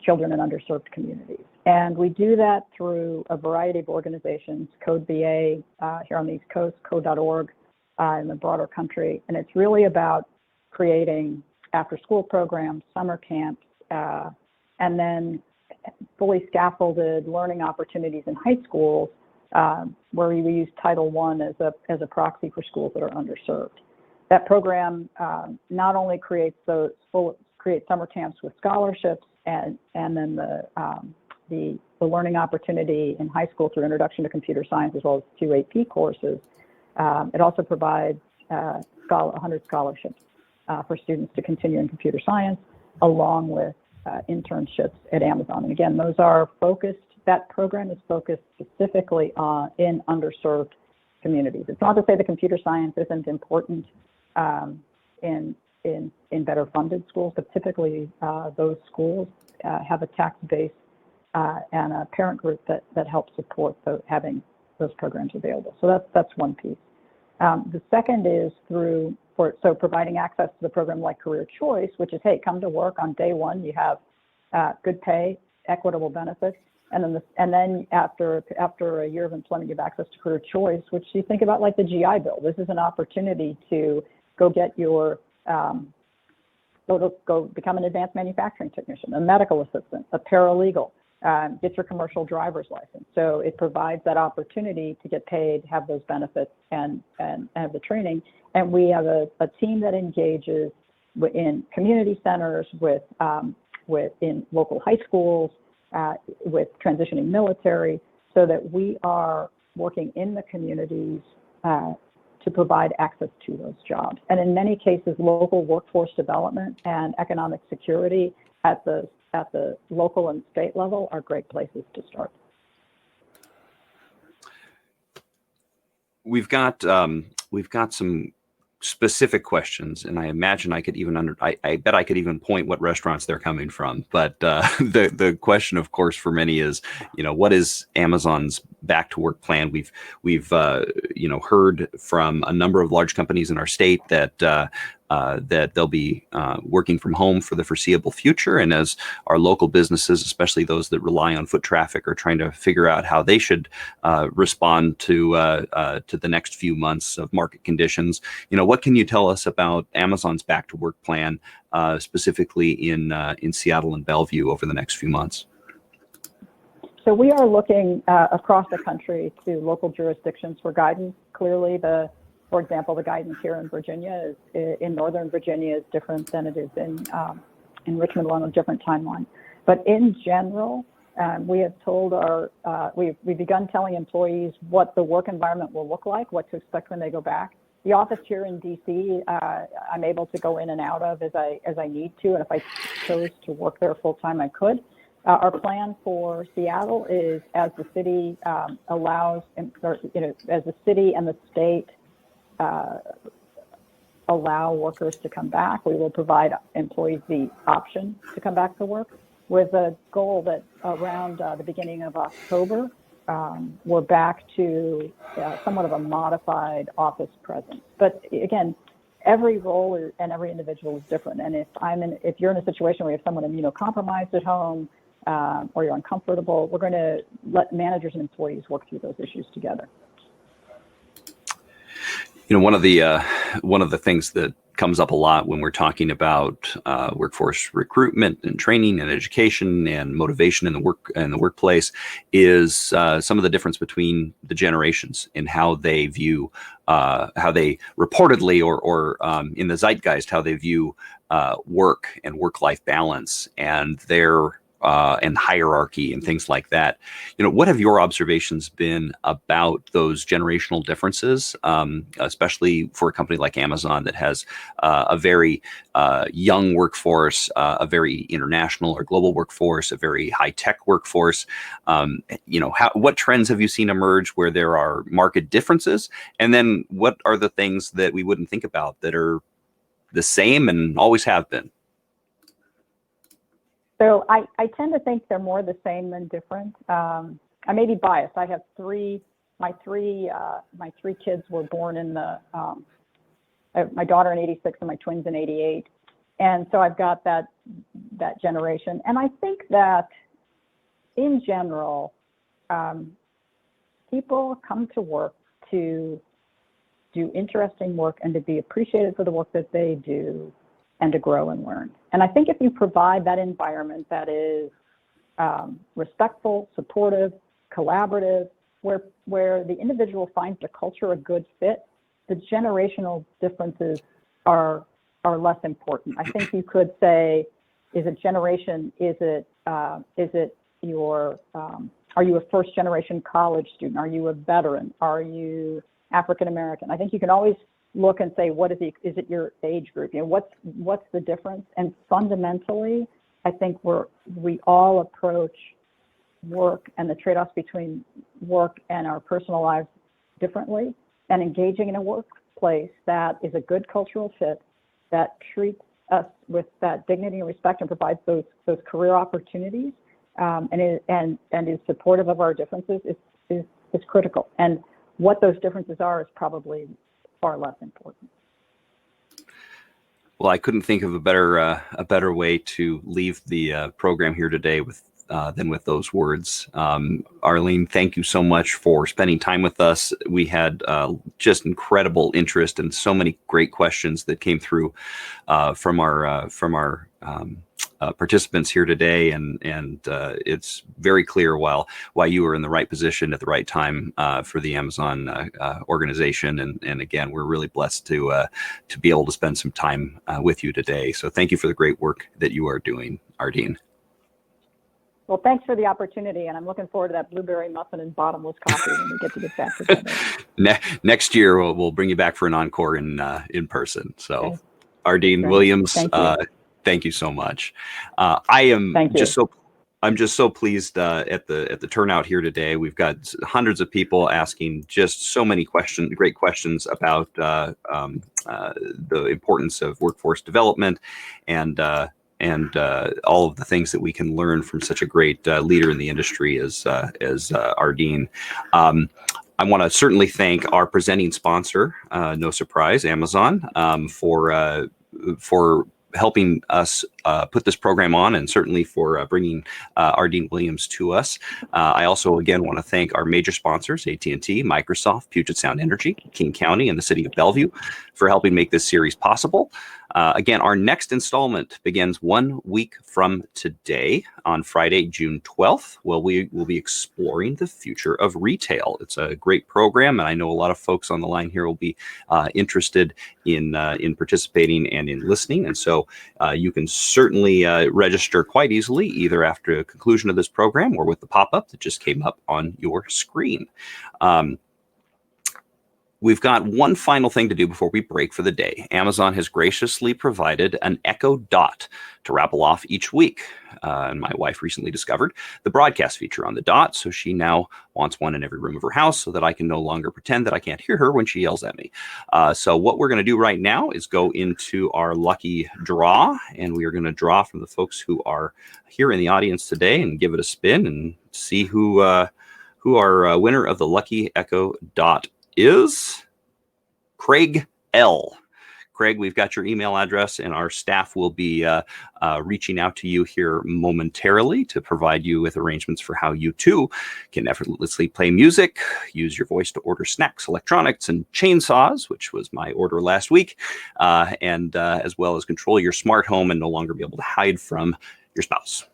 children in underserved communities. And we do that through a variety of organizations, Code VA here on the East Coast, code.org in the broader country. And it's really about creating after-school programs, summer camps, and then fully scaffolded learning opportunities in high schools, where we use Title I as a proxy for schools that are underserved. That program not only creates summer camps with scholarships and then the learning opportunity in high school through Introduction to Computer Science, as well as 2 AP courses. It also provides 100 scholarships for students to continue in computer science, along with internships at Amazon. And again, those are focused, that program is focused specifically in underserved communities. It's not to say that computer science isn't important in better funded schools, but typically those schools have a tax base and a parent group that helps support having those programs available. So that's one piece. The second is providing access to the program like Career Choice, which is, hey, come to work on day one, you have good pay, equitable benefits, and then after a year of employment, you have access to Career Choice, which you think about like the GI Bill. This is an opportunity to go get your go become an advanced manufacturing technician, a medical assistant, a paralegal, get your commercial driver's license. So it provides that opportunity to get paid, have those benefits, and have the training. And we have a team that engages in community centers, in local high schools, with transitioning military, so that we are working in the communities to provide access to those jobs. And in many cases, local workforce development and economic security at the local and state level are great places to start. We've got some specific questions, and I imagine I could even I bet I could even point what restaurants they're coming from. But the question, of course, for many is, what is Amazon's back to work plan? We've heard from a number of large companies in our state that they'll be working from home for the foreseeable future. And as our local businesses, especially those that rely on foot traffic, are trying to figure out how they should respond to the next few months of market conditions, what can you tell us about Amazon's back to work plan, specifically in Seattle and Bellevue over the next few months? So we are looking across the country to local jurisdictions for guidance. Clearly, for example, the guidance here in Virginia in Northern Virginia is different than it is in Richmond, along a different timeline. But in general, we have told we've begun telling employees what the work environment will look like, what to expect when they go back. The office here in DC, I'm able to go in and out of as I need to, and if I chose to work there full time, I could. Our plan for Seattle is, as the city allows, as the city and the state allow workers to come back, we will provide employees the option to come back to work, with a goal that around the beginning of October, we're back to somewhat of a modified office presence. But again, every role and every individual is different. And if you're in a situation where you have someone immunocompromised at home, or you're uncomfortable, we're going to let managers and employees work through those issues together. One of the things that comes up a lot when we're talking about workforce recruitment and training and education and motivation in the workplace is some of the difference between the generations and how they view, how they reportedly or in the zeitgeist, how they view work and work-life balance and their and hierarchy and things like that. What have your observations been about those generational differences, especially for a company like Amazon that has a very young workforce, a very international or global workforce, a very high-tech workforce? What trends have you seen emerge where there are market differences? And then what are the things that we wouldn't think about that are the same and always have been? So I tend to think they're more the same than different. I may be biased. I have my three kids were born in my daughter in '86 and my twins in '88. And so I've got that generation. And I think that in general, people come to work to do interesting work and to be appreciated for the work that they do, and to grow and learn. And I think if you provide that environment that is respectful, supportive, collaborative, where the individual finds the culture a good fit, the generational differences are less important. I think you could say, is it generation? Is it your are you a first generation college student? Are you a veteran? Are you African American? I think you can always look and say, what is it your age group? You know, what's the difference? And fundamentally, I think we all approach work and the trade-offs between work and our personal lives differently, and engaging in a workplace that is a good cultural fit, that treats us with that dignity and respect and provides those career opportunities, and is supportive of our differences is critical. And what those differences are is probably far less important. Well, I couldn't think of a better way to leave the program here today than with those words. Arlene, thank you so much for spending time with us. We had just incredible interest and so many great questions that came through from our participants here today, and it's very clear why you were in the right position at the right time for the Amazon organization. And again, we're really blessed to be able to spend some time with you today. So thank you for the great work that you are doing, Ardeen. Well, thanks for the opportunity, and I'm looking forward to that blueberry muffin and bottomless coffee when we get to get back together. Next year, we'll bring you back for an encore in person. So, Okay. Ardeen Williams, thank you so much. I'm just so pleased at the turnout here today. We've got hundreds of people asking just so many great questions about the importance of workforce development and all of the things that we can learn from such a great leader in the industry as Ardeen. I want to certainly thank our presenting sponsor, no surprise, Amazon, for helping us put this program on, and certainly for bringing Ardeen Williams to us. I also, again, want to thank our major sponsors, AT&T, Microsoft, Puget Sound Energy, King County, and the City of Bellevue for helping make this series possible. Again, our next installment begins 1 week from today on Friday, June 12th. Well, we will be exploring the future of retail. It's a great program, and I know a lot of folks on the line here will be interested in participating and in listening. And so you can certainly register quite easily, either after the conclusion of this program or with the pop-up that just came up on your screen. We've got one final thing to do before we break for the day. Amazon has graciously provided an Echo Dot to rattle off each week. And my wife recently discovered the broadcast feature on the Dot, so she now wants one in every room of her house so that I can no longer pretend that I can't hear her when she yells at me. So what we're going to do right now is go into our lucky draw, and we are going to draw from the folks who are here in the audience today and give it a spin and see who our winner of the lucky Echo Dot is. Craig L. Craig, we've got your email address, and our staff will be reaching out to you here momentarily to provide you with arrangements for how you too can effortlessly play music, use your voice to order snacks, electronics, and chainsaws, which was my order last week, and as well as control your smart home and no longer be able to hide from your spouse.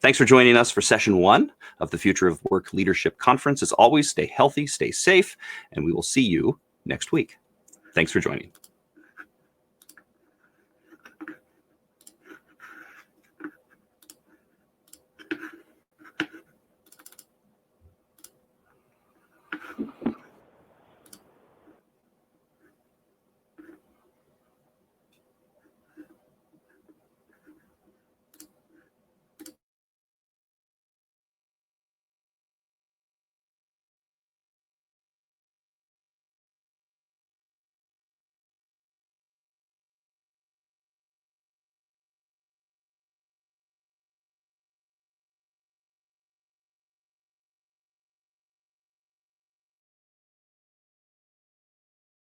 Thanks for joining us for session 1 of the Future of Work Leadership Conference. As always, stay healthy, stay safe, and we will see you next week. Thanks for joining.